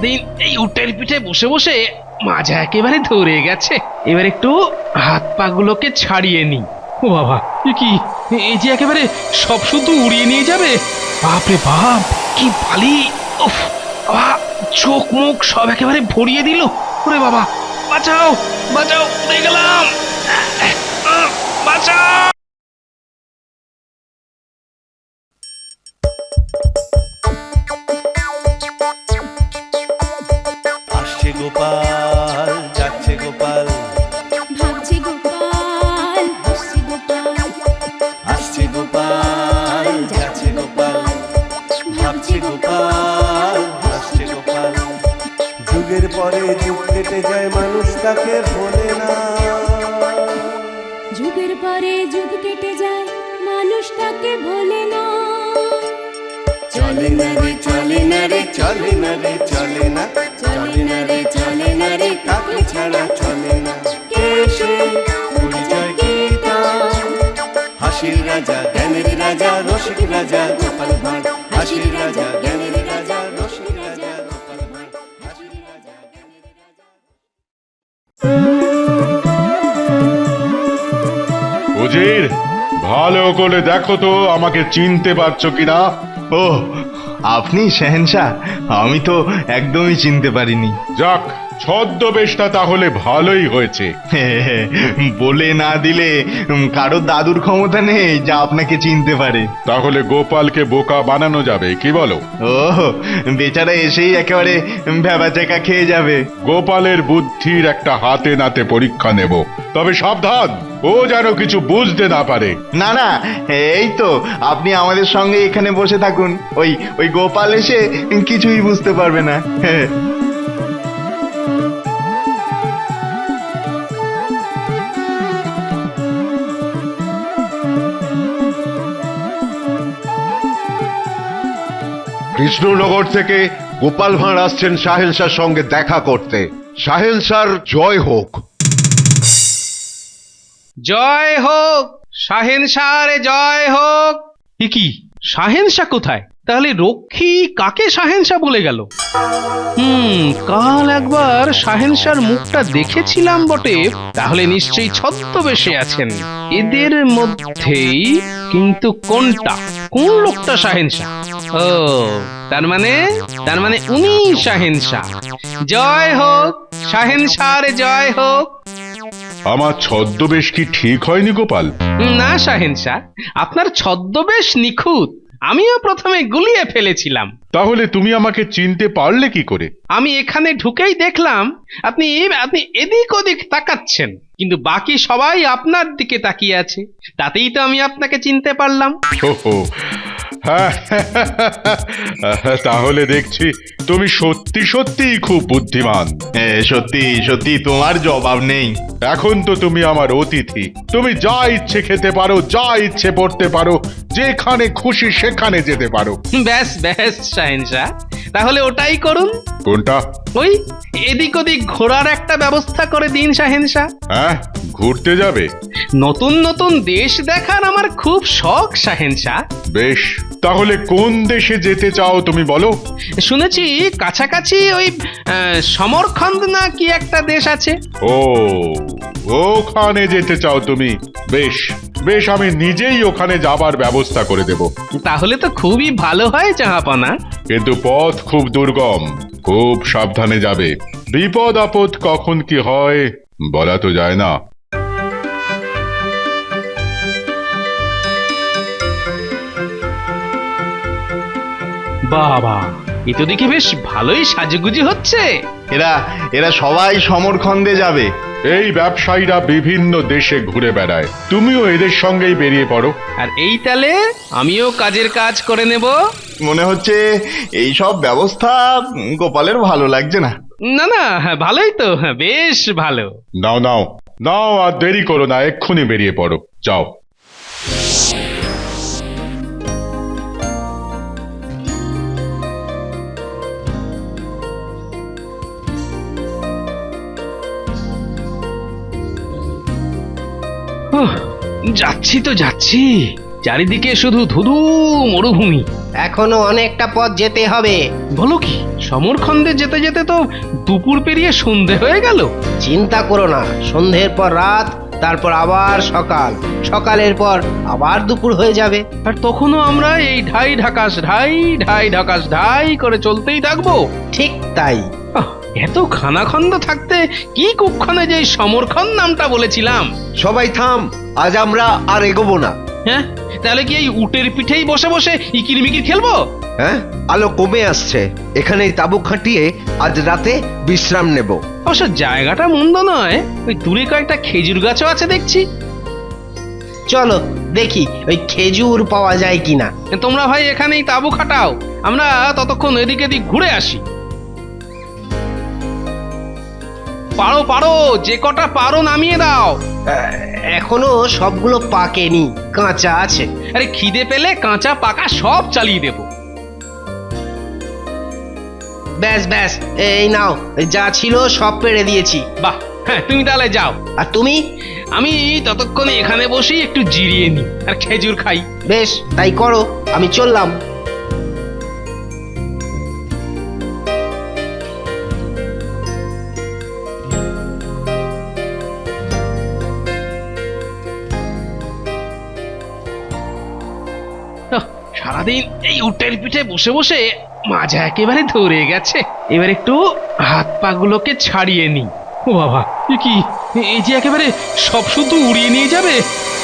সারাদিন এই উটের পিঠে বসে বসে মাজা একেবারে ধরে গেছে। এবার একটু হাত পা গুলোকে ছাড়িয়ে নি। ও বাবা, এ কি, এই যে একেবারে সব শুধু উড়িয়ে নিয়ে যাবে। বাপরে বাপ, কি বালি! উফ, বাবা, চোখ মুখ সব একেবারে ভরিয়ে দিল। ওরে বাবা, বাঁচাও বাঁচাও, উড়ে গেলাম, বাঁচাও! আসছে গোপাল, যাচ্ছে গোপাল, ভাবছে গোপাল, হাসছে গোপাল, আসছে গোপাল, যাচ্ছে গোপাল, ভাবছে গোপাল, হাসছে গোপাল। যুগের পরে যুগ কেটে যায়, মানুষ তাকে ভোলে না। যুগের পরে যুগ কেটে যায়, মানুষ তাকে ভোলে না। চলে না রে, চলে না রে, চলে না রে, চলে না, চলে না রে, চলে না রে, তাকে ছাড়া চলে না। কে সে? পরিচয় কি তার? হাসির রাজা, জ্ঞানের রাজা, রসিক রাজা গোপাল ভাঁড়। হাসির রাজা, জ্ঞানের রাজা, রসিক রাজা গোপাল ভাঁড়। হাসির রাজা, জ্ঞানের রাজা। উজির, ভালো করে দেখো তো আমাকে চিনতে পারছো কিনা। ও, আপনি শেহেনশাহ? আমি তো একদমই চিনতে পারিনি। যাক, ছদ্মবেশটা তাহলে ভালোই হয়েছে। বলে না দিলে কারো দাদুর ক্ষমতা নেই যা আপনাকে চিনতে পারে। তাহলে গোপালকে বোকা বানানো যাবে, কি বলো? ও, বেচারা এসেই একেবারে ভ্যাবাচাকা খেয়ে যাবে। গোপালের বুদ্ধির একটা হাতে নাতে পরীক্ষা নেব, তবে সাবধান, ও যেন কিছু বুঝতে না পারে। না না, এই তো আপনি আমাদের সঙ্গে এখানে বসে থাকুন, ওই ওই গোপাল এসে কিছুই বুঝতে পারবে না। কৃষ্ণনগর থেকে গোপাল ভাঁড় আসছেন সাহেল শাহর সঙ্গে দেখা করতে। সাহেল শাহর জয় হোক। জয় হোক, শাহেনশাহরে জয় হোক। এ কি, শাহেনশাহ কোথায়? তাহলে রক্ষী কাকে শাহেনশাহ বলে গেল? কাল একবার শাহেনশাহর মুখটা দেখেছিলাম বটে, তাহলে নিশ্চয়ই ছদ্মবেশে আছেন এদের মধ্যেই। কিন্তু কোনটা, কোন লোকটা শাহেনশাহ? ও, তার মানে উনি শাহেনশাহ। জয় হোক, শাহেনশাহরে জয় হোক। আমার ছদ্মবেশ কি ঠিক হয়নি গোপাল? না শাহেনশাহ, আপনার ছদ্মবেশ নিখুঁত। আমিও প্রথমে গুলিয়ে ফেলেছিলাম। তাহলে তুমি আমাকে চিনতে পারলে কি করে? আমি এখানে ঢুকেই দেখলাম আপনি আপনি এদিক ওদিক তাকাচ্ছেন, কিন্তু বাকি সবাই আপনার দিকে তাকিয়ে আছে। তাতেই তো আমি আপনাকে চিনতে পারলাম। ওহো, হ্যাঁ, তাহলে দেখছি তুমি সত্যি সত্যি খুব বুদ্ধিমান। সত্যি সত্যি তোমার জবাব নেই। এখন তো তুমি আমার অতিথি, তুমি যা ইচ্ছে খেতে পারো, যা ইচ্ছে পড়তে পারো, যেখানে খুশি সেখানে যেতে পারো। ব্যাস ব্যাস শাহেনশাহ, তাহলে ওটাই করুন। কোনটা? ওই এদিক ওদিক ঘোরার একটা ব্যবস্থা করে দিন শাহেনশাহ। হ্যাঁ, ঘুরতে যাবে? নতুন নতুন দেশ দেখার আমার খুব শখ শাহেনশাহ। বেশ, তাহলে কোন দেশে যেতে চাও তুমি বলো। শুনেছি কাছাকাছি ওই সমরখন্দ না কি একটা দেশ আছে। ও, ওখানে যেতে চাও তুমি? বেশ বেশ, আমি নিজেই ওখানে যাবার ব্যবস্থা করে দেব। তাহলে তো খুবই ভালো হয় জাহাপনা। কিন্তু পথ খুব দুর্গম, খুব সাবধানে যাবে। বিপদ আপদ কখন কি হয় বলা তো যায় না। বাবা, এ তো দেখি বেশ ভালোই সাজুগুজি হচ্ছে। এরা এরা সবাই সমরখন্দে যাবে। এই ব্যবসায়ীরা বিভিন্ন দেশে ঘুরে বেড়ায়, তুমিও এদের সঙ্গেই বেরিয়ে পড়ো। আর এই তালে আমিও কাজের কাজ করে নেব। মনে হচ্ছে এই সব ব্যবস্থা গোপালের ভালো লাগছে না। না না, ভালোই তো, বেশ ভালো। নাও নাও নাও, আর দেরি করো না, এক্ষুনি বেরিয়ে পড়ো, যাও। যাচ্ছি তো যাচ্ছি, চারিদিকে শুধু ধুধু মরুভূমি। এখনো অনেকটা পথ যেতে হবে। বলো কি, সমরখন্দে যেতে যেতে তো দুপুর পেরিয়ে সন্ধে হয়ে গেল। চিন্তা করো না, সন্ধ্যের পর রাত, তারপর আবার সকাল, সকালের পর আবার দুপুর হয়ে যাবে। আর তখনও আমরা এই ঢাই ঢাকাস ঢাই ঢাই ঢাকাস ঢাই করে চলতেই থাকবো। ঠিক তাই। আহ, এত খানাখন্দ থাকতে কি কুক্ষণে যে এই সমরখন্দ নামটা বলেছিলাম। সবাই থাম, আজ আমরা আর এগোবো না। হ্যাঁ, তাহলে কি এই উটের পিঠেই বসে বসে ইকিরমিকির খেলবো? হ্যাঁ, আলো কমে আসছে, এখানেই তাঁবু খাটিয়ে আজ রাতে বিশ্রাম নেব। অবশ্য জায়গাটা মন্দ নয়, ওই দূরে কয়েকটা খেজুর গাছও আছে দেখছি। চলো দেখি ওই খেজুর পাওয়া যায় কিনা। তোমরা ভাই এখানেই তাঁবু খাটাও, আমরা ততক্ষণ এদিক এদিক ঘুরে আসি। পারো পারো, যে কটা পারো নামিয়ে দাও। এখনো সবগুলো পাকেনি, কাঁচা আছে। আরে খিদে পেলে কাঁচা পাকা সব চালিয়ে দেবো। ব্যাস ব্যাস, এই নাও, যা ছিল সব পেড়ে দিয়েছি। বাহ, হ্যাঁ তুমি তাহলে যাও, আর তুমি? আমি ততক্ষণে এখানে বসেই একটু জিরিয়ে নিই আর খেজুর খাই। বেশ, তাই করো, আমি চললাম। আহ, সারাদিন এই উটের পিঠে বসে বসে মাজা একেবারে ধরে গেছে। এবার একটু হাত পা গুলোকে ছাড়িয়ে নিই। ও বাবা, এ কি, এই যে একেবারে সব শুধু উড়িয়ে নিয়ে যাবে।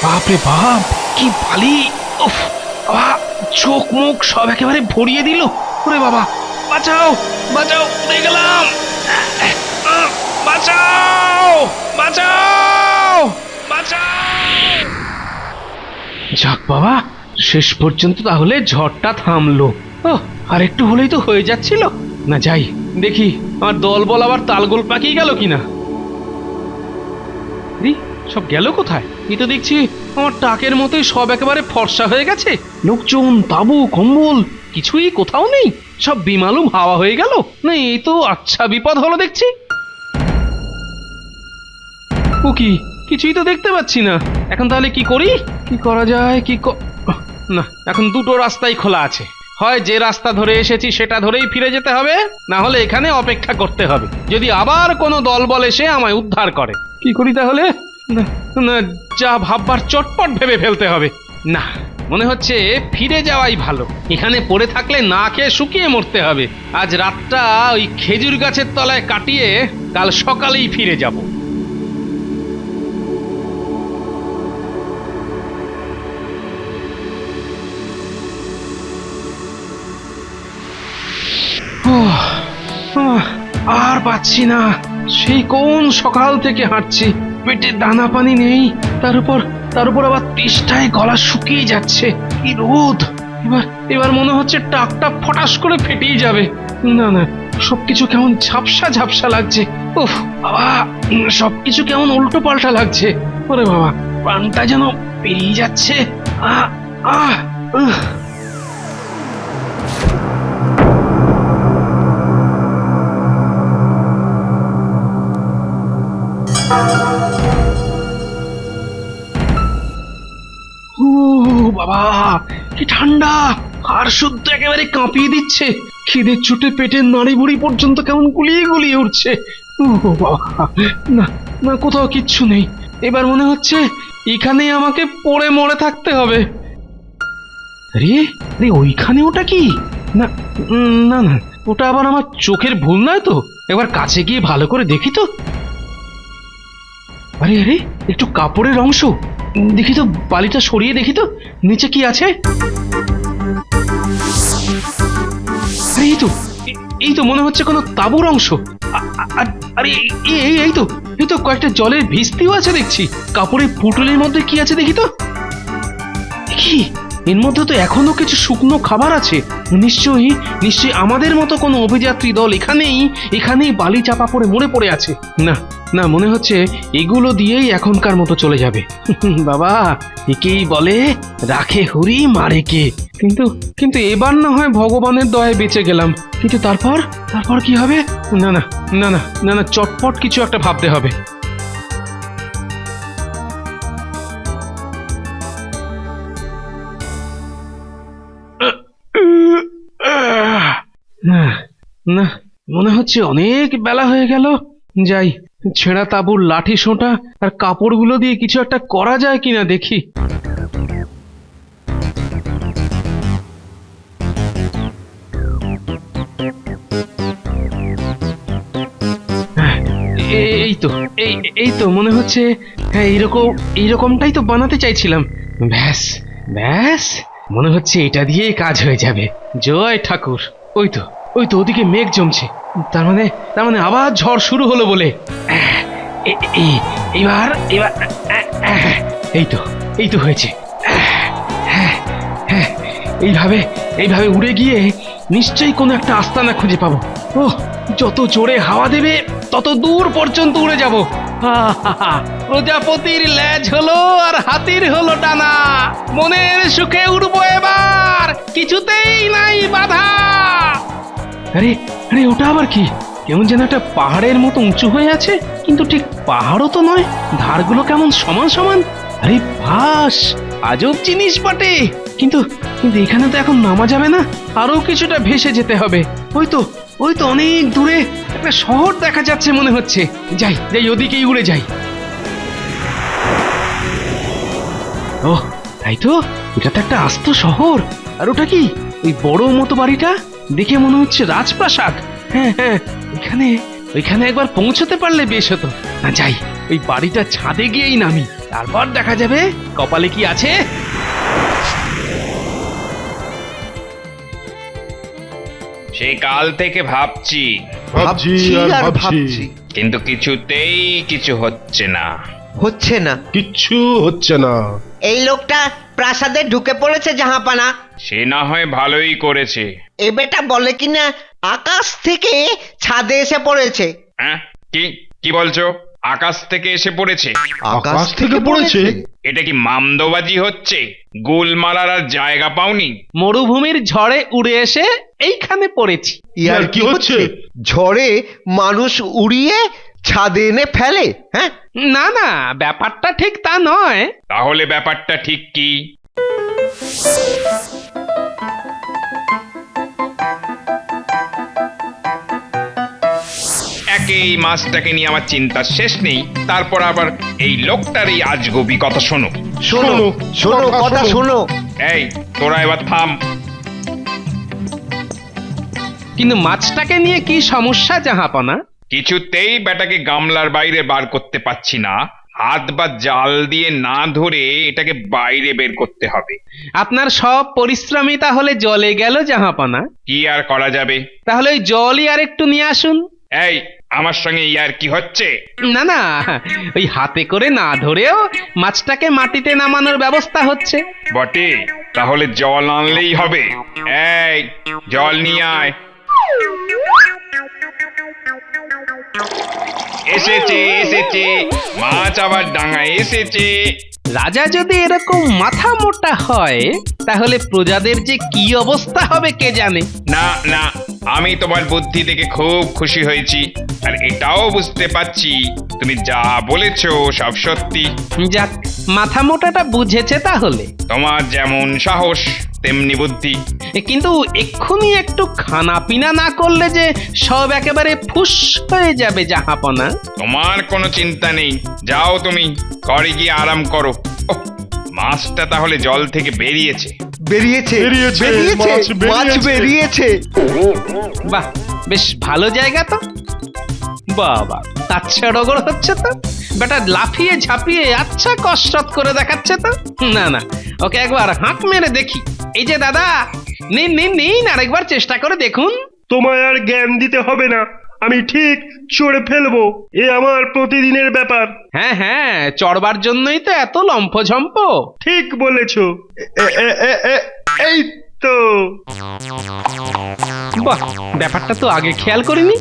বাপরে বাপ, কি বালি! উফ, বাবা, চোখ মুখ সব একেবারে ভরিয়ে দিল। ওরে বাবা, বাঁচাও বাঁচাও, উড়ে গেলাম। বাঁচাও বাঁচাও বাঁচাও! যাক বাবা, শেষ পর্যন্ত তাহলে ঝড়টা থামলো। ও, আর একটু হলেই তো হয়ে যাচ্ছিল। না যাই দেখি আমার দল বল আবার তালগোল পাকিয়ে গেল কিনা। সব গেল কোথায়? এই তো দেখছি আমার টাকের মতোই সব একেবারে ফর্সা হয়ে গেছে। লোকজন, তাবু, কম্বল কিছুই কোথাও নেই, সব বিমালুম হাওয়া হয়ে গেল। না, এই তো আচ্ছা বিপদ হলো দেখছি। ও কি, কিছুই তো দেখতে পাচ্ছি না। এখন তাহলে কি করি? কি করা যায়? না, এখন দুটো রাস্তাই খোলা আছে। হয় যে রাস্তা ধরে এসেছি সেটা ধরেই ফিরে যেতে হবে, না হলে এখানে অপেক্ষা করতে হবে যদি আবার কোনো দলবল এসে আমায় উদ্ধার করে। কি করি তাহলে? না না, যা ভাববার চটপট ভেবে ফেলতে হবে। না, মনে হচ্ছে ফিরে যাওয়াই ভালো। এখানে পড়ে থাকলে না খেয়ে শুকিয়ে মরতে হবে। আজ রাতটা ওই খেজুর গাছের তলায় কাটিয়ে কাল সকালেই ফিরে যাব। আর পাচ্ছি না, সেই কোন সকাল থেকে হাঁটছি, পেটে দানা পানি নেই, তার উপর আবার তেষ্টায় গলা শুকিয়ে যাচ্ছে। কি রোদ! এবার মনে হচ্ছে টাকটা ফটাস করে ফেটেই যাবে। না না, সবকিছু কেমন ঝাপসা ঝাপসা লাগছে। উফ বাবা, সবকিছু কেমন উল্টো পাল্টা লাগছে। ওরে বাবা, প্রাণটা যেন পেরিয়ে যাচ্ছে। আহ আহ আহ বাবা, কি ঠান্ডা! আর শুদ্ধ একেবারে কাঁপিয়ে দিচ্ছে। খিদের চোটে পেটের নাড়ি বুড়ি পর্যন্ত কেমন গুলিয়ে গুলিয়ে উঠছে। ও বাবা, না না, কোথাও কিচ্ছু নেই। এবার মনে হচ্ছে এখানেই আমাকে পড়ে মরে থাকতে হবে। আরে আরে, ওইখানে ওটা কি? না না না, ওটা আবার আমার চোখের ভুল নয় তো? একবার কাছে গিয়ে ভালো করে দেখি তো। আরে আরে, একটু কাপড়ের অংশ দেখি তো, বালিটা সরিয়ে দেখি তো নিচে কি আছে। আরে এই তো মনে হচ্ছে কোনো তাঁবুর অংশ। আরে এই তো কয়েকটা জলের ভিস্তিও আছে দেখছি। কাপড়ের পুটুলির মধ্যে কি আছে দেখি তো। কি, এর মধ্যে তো এখনো কিছু শুকনো খাবার আছে। নিশ্চয়ই আমাদের মতো কোনো অভিযাত্রী দল এখানেই বালি চাপা পড়ে মরে পড়ে আছে। না না, মনে হচ্ছে এগুলো দিয়েই এখনকার মতো চলে যাবে। বাবা, একেই বলে রাখে হরি মারে কে। কিন্তু এবার না হয় ভগবানের দয়ায় বেঁচে গেলাম, কিন্তু তারপর কি হবে? না না না না না না, চটপট কিছু একটা ভাবতে হবে। না, মনে হচ্ছে অনেক বেলা হয়ে গেল। যাই, ছেঁড়া তাঁবুর লাঠি সোঁটা আর কাপড়গুলো দিয়ে কিছু একটা করা যায় কিনা দেখি। এই তো, এই তো মনে হচ্ছে। হ্যাঁ, এইরকমটাই তো বানাতে চাইছিলাম। ব্যাস ব্যাস, মনে হচ্ছে এটা দিয়েই কাজ হয়ে যাবে। জয় ঠাকুর। ওই তো ওদিকে মেঘ জমছে। তার মানে আবার ঝড় শুরু হলো বলে। এবার এই তো হয়েছে। এইভাবে উড়ে গিয়ে নিশ্চয়ই কোনো একটা আস্তানা খুঁজে পাবো। ও, যত জোরে হাওয়া দেবে তত দূর পর্যন্ত উড়ে যাব। প্রজাপতির লেজ হলো আর হাতির হলো ডানা, মনের সুখে উড়বো এবার, কিছুতেই নাই বাধা। আরে আরে, ওটা আবার কি? কেমন যেন একটা পাহাড়ের মতো উঁচু হয়ে আছে, কিন্তু ঠিক পাহাড়ও তো নয়। ধারগুলো কেমন সমান সমান। আরে ভাস, আজব জিনিস বটে। কিন্তু এখানে তো এখন নামা যাবে না, আরো কিছুটা ভেসে যেতে হবে। ওই তো অনেক দূরে একটা শহর দেখা যাচ্ছে মনে হচ্ছে। যাই ওদিকেই উড়ে যাই। ও, তাই তো, এটা তো একটা আস্ত শহর। আর ওটা কি? ওই বড় মতো বাড়িটা দেখে মনে হচ্ছে রাজপ্রাসাদ। হ্যাঁ, ওইখানে একবার পৌঁছতে পারলে বেশ হতো। না, যাই, ওই বাড়িটা ছাদে গিয়েই নামি, তারপর দেখা যাবে কপালে কি আছে। সেই কাল থেকে ভাবছি, কিন্তু কিছুতেই কিছু হচ্ছে না। কিচ্ছু হচ্ছে না। এই লোকটা প্রাসাদে ঢুকে পড়েছে জাহাপানা। সে না হয় ভালোই করেছে। এ বেটা বলে কিনা আকাশ থেকে ছাদে এসে পড়েছে। হ্যাঁ, কি বলছো? আকাশ থেকে এসে পড়েছে? আকাশ থেকে পড়েছে? এটা কি মামদোবাজি হচ্ছে? গোল মারার আর জায়গা পাওনি? মরুভূমির ঝড়ে উড়ে এসে এইখানে পড়েছি। ইয়ার কি হচ্ছে? ঝড়ে মানুষ উড়িয়ে ছাদে এনে ফেলে? হ্যাঁ, না, ব্যাপারটা ঠিক তা নয়। তাহলে ব্যাপারটা ঠিক কি? এই মাছটাকে নিয়ে আমার চিন্তার শেষ নেই, তারপর আবার এই লোকটার এই আজগবি কথা শোনো। কথা শোনো। এই, তোরা এবার থাম। কিন্তু মাছটাকে নিয়ে কি সমস্যা জাহাপনা? কিছুতেই বেটাকে গামলার বাইরে বার করতে পারছি না। হাত বা জাল দিয়ে না ধরে এটাকে বাইরে বের করতে হবে। আপনার সব পরিশ্রমই তাহলে জলে গেল জাহাপনা। কি আর করা যাবে? তাহলে ওই জলই আর একটু নিয়ে আসুন। এই, আমার সঙ্গে ইয়ার কি হচ্ছে? না, ওই হাতে করে না ধরেও মাছটাকে মাটিতে নামানোর ব্যবস্থা হচ্ছে। বটে, তাহলে জল আনলেই হবে। এই, জল নিয়ে আয়। এসেছে, মাছ আবার ডাঙায় এসেছে। রাজা যদি এরকম মাথা মোটা হয়, তাহলে প্রজাদের যে কি অবস্থা হবে কে জানে। না, আমি তোমার বুদ্ধি দেখে খুব খুশি হয়েছি, আর এটাও বুঝতে পারছি তুমি যা বলেছো সব সত্যি। যাক, মাথা মোটাটা বুঝেছে তাহলে। তোমার যেমন সাহস তেমনি বুদ্ধি। কিন্তু এক্ষুনি একটু খানা পিনা না করলে যে সব একেবারে ফুস হয়ে যাবে জাহাপনা। তোমার কোনো চিন্তা নেই, যাও তুমি ঘরে গিয়ে আরাম করো। ওহ, মাছটা তাহলে জল থেকে বেরিয়েছে। মাছ বেরিয়েছে। বাহ, বেশ ভালো জায়গা তো। বাবা, আচ্ছা রগড় হচ্ছে তো। বেটা লাফিয়ে ঝাঁপিয়ে আচ্ছা কসরত করে দেখাচ্ছে তো। না, ওকে একবার হাঁক মেরে দেখি। এই যে দাদা, নিন আরেকবার চেষ্টা করে দেখুন। তোমায় আর জ্ঞান দিতে হবে না, আমি ঠিক চড়ে ফেলবো। এ আমার প্রতিদিনের ব্যাপার। হ্যাঁ, চড়বার জন্যই তো এত লম্ফঝম্প। ঠিক বলেছো। এই তো। বাহ, ব্যাপারটা তো আগে খেয়াল করিনি।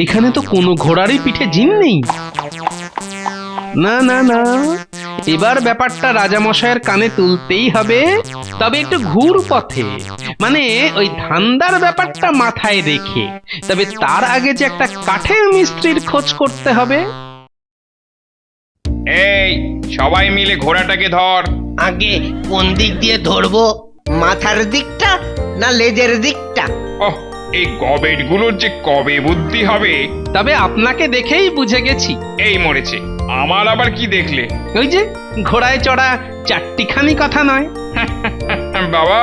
এখানে তো কোনো ঘোড়ারই পিঠে জিন নেই। না, এবার ব্যাপারটা রাজামশাইয়ের কানে তুলতেই হবে, তবে একটু ঘুর পথে, মানে ওই ধান্দার ব্যাপারটা মাথায় রেখে। তবে তার আগে যে একটা কাঠের মিস্ত্রির খোঁজ করতে হবে। এই, সবাই মিলে ঘোড়াটাকে ধর। আগে কোন দিক দিয়ে ধরবো? মাথার দিকটা না লেজের দিকটা? ওহ, এই গবেটগুলোর যে কবে বুদ্ধি হবে। তবে আপনাকে দেখেই বুঝে গেছি। এই মরেছে, আমার আবার কি দেখলে? ওই যে ঘোড়ায় চড়া চারটিখানি কথা নয়। বাবা,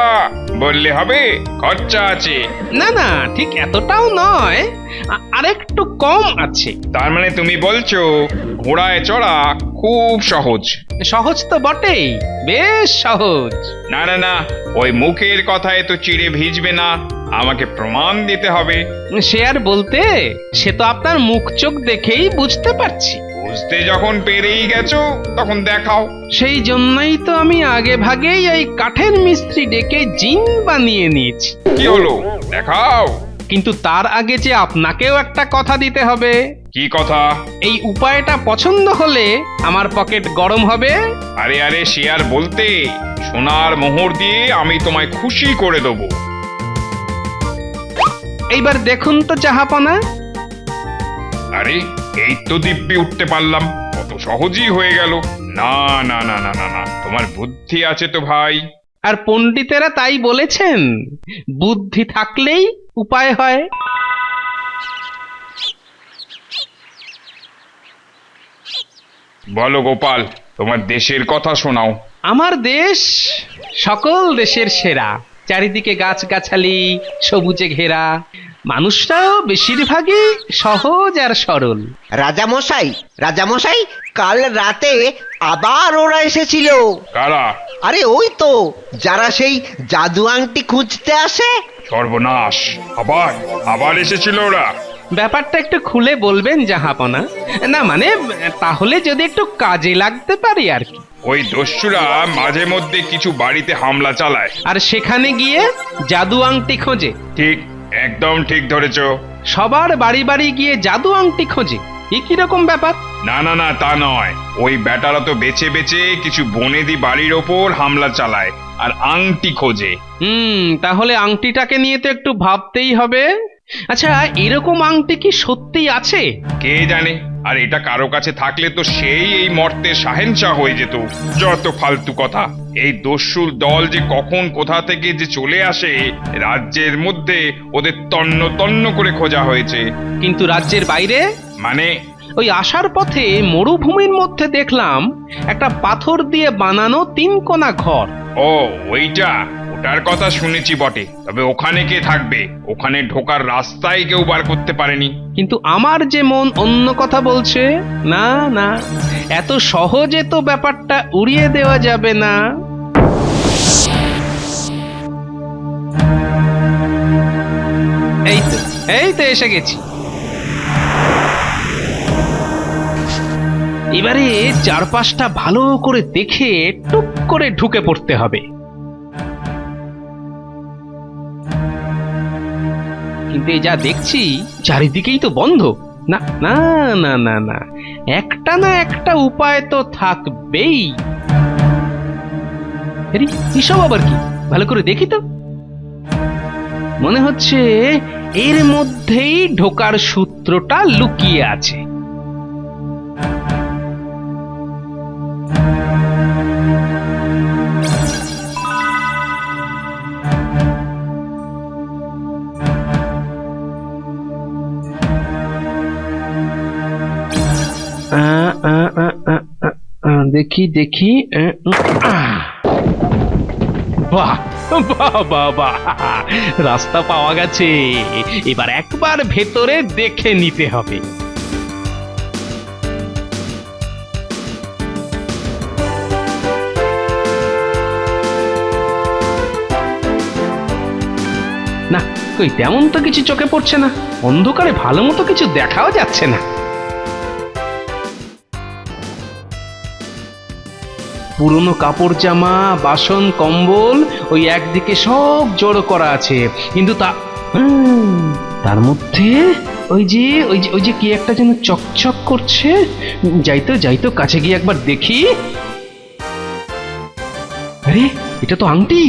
বললে হবে, খরচা আছে। না না, ঠিক এতটাও নয়, আরেকটু কম আছে। তার মানে তুমি বলছো ঘোড়ায় চড়া খুব সহজ? সহজ তো বটেই, বেশ সহজ। না না না, ওই মুখের কথায় তো চিড়ে ভিজবে না, আমাকে প্রমাণ দিতে হবে। সে আর বলতে, সে তো আপনার মুখ চোখ দেখেই বুঝতে পারছি। বুঝতে যখন পেরেই গেছো তখন দেখাও। সেই জন্যই তো আমি আগে ভাগেই এই কাঠের মিস্ত্রি ডেকে জিন বানিয়ে নিয়েছি। কি হলো, দেখাও। কিন্তু তার আগে যে আপনাকেও একটা কথা দিতে হবে। কি কথা? এই উপায়টা পছন্দ হলে আমার পকেট গরম হবে। আরে আরে, সে আর বলতে, সোনার মোহর দিয়ে আমি তোমায় খুশি করে দেবো। এইবার দেখুন তো জাহাপনা। আরে, এই তো দিব্যি উঠতে পারলাম, কত সহজই হয়ে গেল। না না না না না না, তোমার বুদ্ধি আছে তো ভাই। আর পণ্ডিতেরা তাই বলেছেন, বুদ্ধি থাকলেই উপায় হয়। বলো গোপাল, তোমার দেশের কথা শোনাও। আমার দেশ সকল দেশের সেরা। চারিদিকে গাছগাছালি, সবুজে ঘেরা। মানুষটাও বেশিরভাগই সহজ আর সরল। রাজামশাই, রাজামশাই, কাল রাতে আবার ওরা এসেছিল। কারা? আরে ওই তো, যারা সেই জাদু আংটি খুঁজতে আসে। সর্বনাশ, আবার আবার এসেছিল ওরা? ব্যাপারটা একটু খুলে বলবেন জাহাপনা? না মানে, তাহলে যদি একটু কাজে লাগতে পারি আর কি। ওই দস্যুরা মাঝে মধ্যে কিছু বাড়িতে হামলা চালায়, আর সেখানে গিয়ে জাদু আংটি খোঁজে। ঠিক, একদম ঠিক ধরেছ। সবার বাড়ি বাড়ি গিয়ে জাদু আংটি খোঁজে, এ কিরকম ব্যাপার? না না না, তা নয়। ওই বেটারা তো বেছে বেছে কিছু বনেদি বাড়ির ওপর হামলা চালায় আর আংটি খোঁজে। তাহলে আংটিটাকে নিয়ে তো একটু ভাবতেই হবে। আচ্ছা, এরকম আংটি কি সত্যি আছে? কে জানে, আর এটা কারো কাছে থাকলে তো সেই এই মর্তের শাহেনশাহ হয়ে যেত। যত ফালতু কথা। এই দস্যুর দল যে কখন কোথা থেকে যে চলে আসে, রাজ্যের মধ্যে ওদের তন্ন তন্ন করে খোঁজা হয়েছে। কিন্তু রাজ্যের বাইরে? মানে? ওই আসার পথে মরুভূমির মধ্যে দেখলাম একটা পাথর দিয়ে বানানো 3 কোণা ঘর। ও, ওইটা, ওটার কথা শুনেছি বটে, তবে ওখানে কে থাকবে? ওখানে ঢোকার রাস্তায় কেউ বার করতে পারেনি। কিন্তু আমার যে মন অন্য কথা বলছে। না না, এত সহজে তো ব্যাপারটা উড়িয়ে দেওয়া যাবে না। এই তো এসে গেছি। এবারে চারপাশটা ভালো করে দেখে টুক করে ঢুকে পড়তে হবে। কিন্তু এই যা দেখছি, চারিদিকেই তো বন্ধ। না না না না না, একটা না একটা উপায় তো থাকবেই। এসব আবার কি? ভালো করে দেখি তো। মনে হচ্ছে এর মধ্যেই ঢোকার সূত্রটা লুকিয়ে আছে। দেখি দেখি, বাহ বাহ বাহ বাহ, রাস্তা পাওয়া গেছে। এবার একবার ভেতরে দেখে নিতে হবে। না, কই তেমন তো কিছু চোখে পড়ছে না। অন্ধকারে ভালো মতো কিছু দেখাও যাচ্ছে না। পুরনো কাপড় জামা, বাসন, কম্বল ওই একদিকে সব জড়ো করা আছে। কিন্তু তার মধ্যে ওই যে কি একটা যেন চকচক করছে। যাইতো কাছে গিয়ে একবার দেখি। আরে, এটা তো আংটি।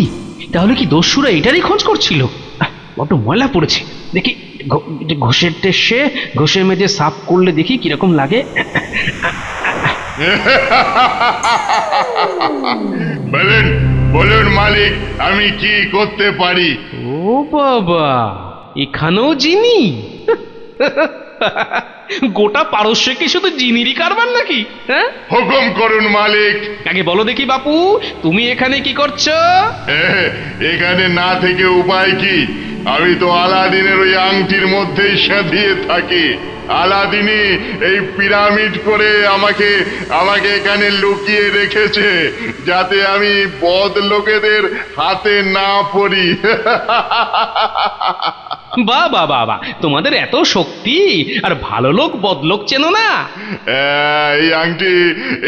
তাহলে কি দস্যুরা এটারই খোঁজ করছিল? বড্ড ময়লা পড়েছে, দেখি ঘষের টেসে ঘষে মেজে সাফ করলে দেখি কিরকম লাগে। বলুন বলুন মালিক, আমি কি করতে পারি? ও বাবা, এখানেও জিনি? গোটা পারস্যে কি শুধু জিনিরই কারবার নাকি? হ্যাঁ, হুকুম করুন মালিক। আগে বলো দেখি বাপু, তুমি এখানে কি করছো? এখানে না থেকে উপায় কি? আমি তো আলাদিনের ওই আংটির মধ্যেই সাঁধিয়ে থাকি। আলাদিনই এই পিরামিড করে আমাকে এখানে লুকিয়ে রেখেছে, যাতে আমি বদ লোকেদের হাতে না পড়ি। বাহ বাহ বাহ বাহ, তোমাদের এত শক্তি, আর ভালো লোক বদলোক চেনো না?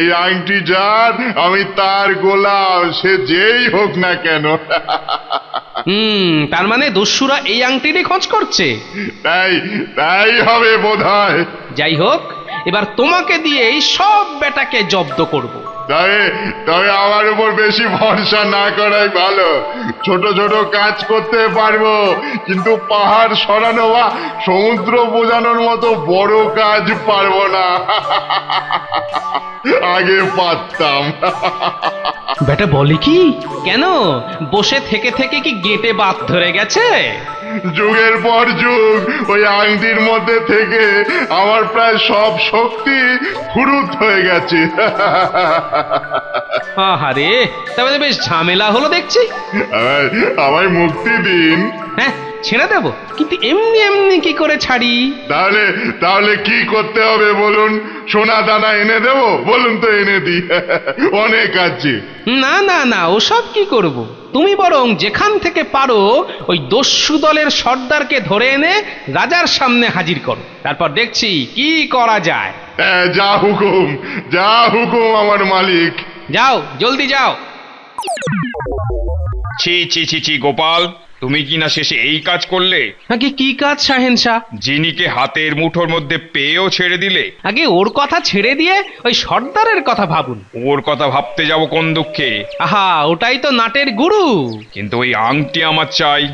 এই আংটি যার, আমি তার গোলাম, সে যেই হোক না কেন। তার মানে দস্যুরা এই আংটিরই খোঁজ করছে? তাই হবে বোধহয়। যাই হোক, এবার তোমাকে দিয়েই সব বেটাকে জব্দ করব। তবে আমার উপর বেশি ভরসা না করাই ভালো। ছোট ছোট কাজ করতে পারবো, কিন্তু পাহাড় সরানো বা সমুদ্র বোঝানোর মতো বড় কাজ পারবো না। আগে পারতাম। বেটা বলে কি? কেন, বসে থেকে থেকে কি গেটে বাত ধরে গেছে? যুগের পর যুগ ওই আংটির মধ্যে থেকে আমার প্রায় সব শক্তি ফুরুত হয়ে গেছে। আহারে, তবে তো বেশ ঝামেলা হলো দেখছি। আমায় মুক্তি দিন। হ্যাঁ, ছেড়ে দেবো, কিন্তু এমনি এমনি কি করে ছাড়ি? তাহলে কি করতে হবে বলুন? সোনা দানা এনে দেবো? বলুন তো এনে দিই, অনেক আছে। না না না, ওসব কি করব? তুমি বরং যেখান থেকে পারো ওই দস্যু দলের সর্দারকে ধরে এনে রাজার সামনে হাজির করো, তারপর দেখছি কি করা যায়। যা হুকুম আমার মালিক। যাও, জলদি যাও। ছি ছি ছি ছি গোপাল, তুমি কি না শেষে এই কাজ করলে? আগে কি কাজ শাহেনশাহ? জিনিকে হাতের মুঠোর মধ্যে পেয়েও ছেড়ে দিলে। আগে ওর কথা ছেড়ে দিয়ে ওই সর্দারের কথা ভাবুন। ওর কথা ভাবতে যাব কোন দুঃখে? আহা, ওটাই তো নাটের গুরু। কিন্তু ওই আংটি আমার চাই।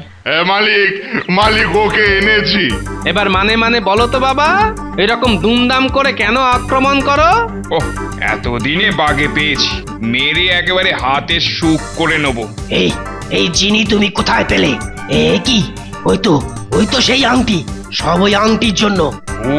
মালিক ওকে এনেছি। এবার মানে বলো তো বাবা, এরকম দুমদাম করে কেন আক্রমণ করো? ওহ, এতদিনে বাগে পেয়েছি, মেরে একেবারে হাতের সুখ করে নেবো। এই জিনি তুমি কোথায় পেলে? কি ওই তো সেই আংটি, সব ওই আংটির জন্য। ও,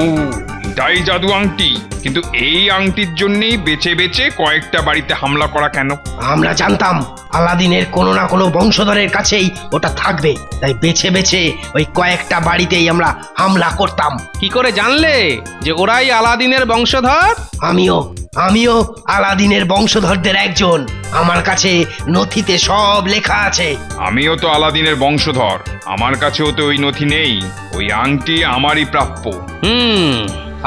এটাই জাদু আংটি? কিন্তু এই আংটির জন্যই বেছে বেছে কয়েকটা বাড়িতে হামলা করা কেন? আমরা জানতাম আলাদিনের কোনো না কোনো বংশধরের কাছেই ওটা থাকবে, তাই বেছে বেছে ওই কয়েকটা বাড়িতেই আমরা হামলা করতাম। কি করে জানলে যে ওরাই আলাদিনের বংশধর? আমিও আলাদিনের বংশধরদের একজন। আমার কাছে নথিতে সব লেখা আছে। আমিও তো আলাদিনের বংশধর, আমার কাছেও তো ওই নথি নেই। ওই আংটি আমারই প্রাপ্য।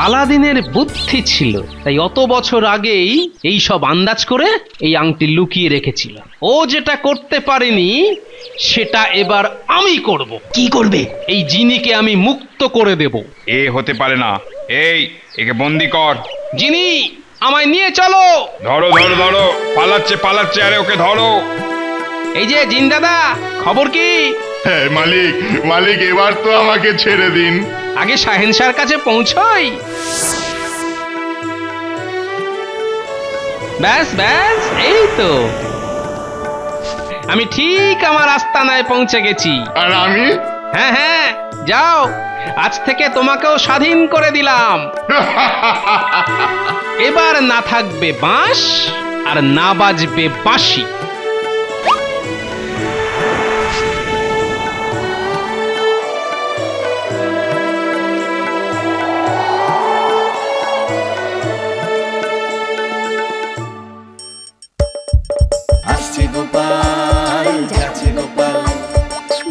আলাদিনের বুদ্ধি ছিল, তাই অত বছর আগেই এই সব আন্দাজ করে এই আংটি লুকিয়ে রেখেছিল। ও যেটা করতে পারেনি সেটা এবার আমি করব। কি করবে? এই জিনিকে আমি মুক্ত করে দেব। এ হতে পারে না, একে বন্দি কর। জিনি, আমায় নিয়ে চলো। ধরো, পালাচ্ছে, আরে ওকে ধরো। এই যে জিন দাদা, খবর কি? হ্যাঁ মালিক, এবার তো আমাকে ছেড়ে দিন। আগে শাহেনশাহর কাছে পৌঁছই। ব্যাস, এই তো আমি ঠিক আমার আস্তানায় পৌঁছে গেছি। আর আমি? হ্যাঁ, যাও, আজ থেকে তোমাকেও স্বাধীন করে দিলাম। এবার না থাকবে বাঁশ, আর না বাজবে বাঁশি। আসছে গোপাল, যাচ্ছে গোপাল,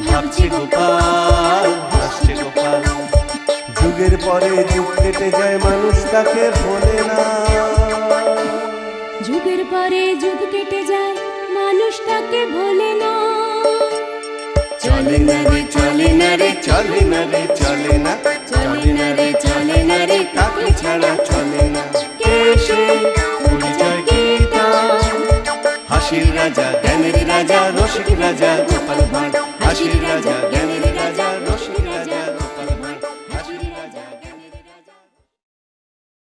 ভাবছে গোপাল, হাসছে গোপাল। যুগের পরে যুগ কেটে যায়, মানুষ তাকে ভোলে না। যুগের পরে যুগ কেটে যায়, মানুষ তাকে ভোলে না। চলে না রে, চলে না রে, চলে না রে, চলে না, চলে না রে, চলে না রে, তাকে ছাড়া চলে না।